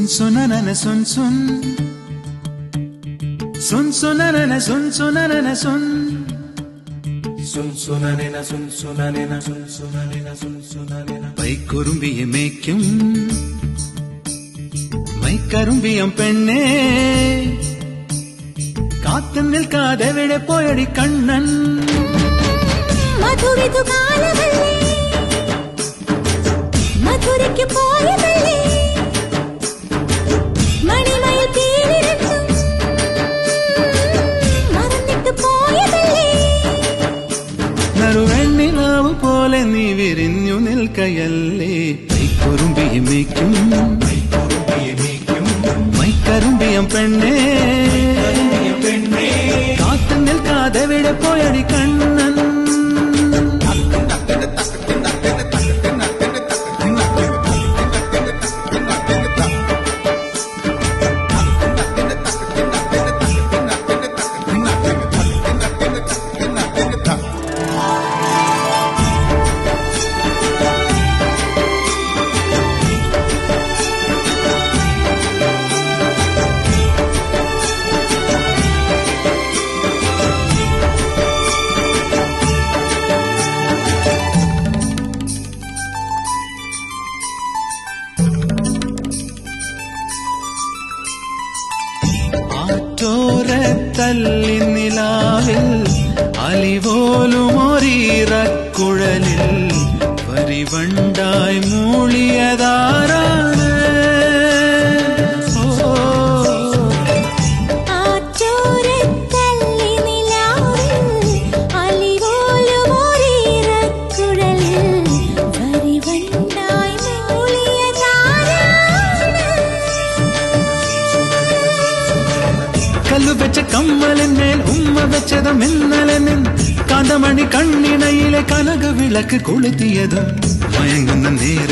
സുൻ സുനനന സുൻ സുൻ സുൻ സുനനന സുൻ സുനനന സുൻ സുൻ സുനനന സുൻ സുനനന സുൻ സുനനന സുൻ സുനനന പൈക്കുറുമ്പിയെ മേയ്ക്കും മൈക്കറുമ്പിയം പെണ്ണേ കാത്തു നിൽക്കാതെ എവിടെ പോയടി കണ്ണൻ മധുരയ്ക്ക് പോയതല്ലേ മണിമയിൽ തീരിരണ്ടും മറന്നിട്ട് പോയതല്ലേ നറുവെണ്ണിലാവ് പോലെ നീ വിരിഞ്ഞു നിൽക്കയല്ലേ പൈക്കുറുമ്പിയെ മേയ്ക്കും മൈക്കറുമ്പിയം പെണ്ണേ കാത്തു നിൽക്കാതെ എവിടെ പോയടി കണ്ണൻ ചോരത്തല്ലി നിലാവിൽ അലിപോലുമൊരീറക്കുഴലിൽ പരിവണ്ടായി മൂളിയതാരാണ് കല്ലു വെച്ച കമ്മലിന്മേൽ ഉമ്മ വെച്ചതും ഇന്നലെ നിൻ കാന്തമണി കണ്ണിണയിലെ കനക വിളക്ക് കൊളുത്തിയതും മയങ്ങുന്ന നേരം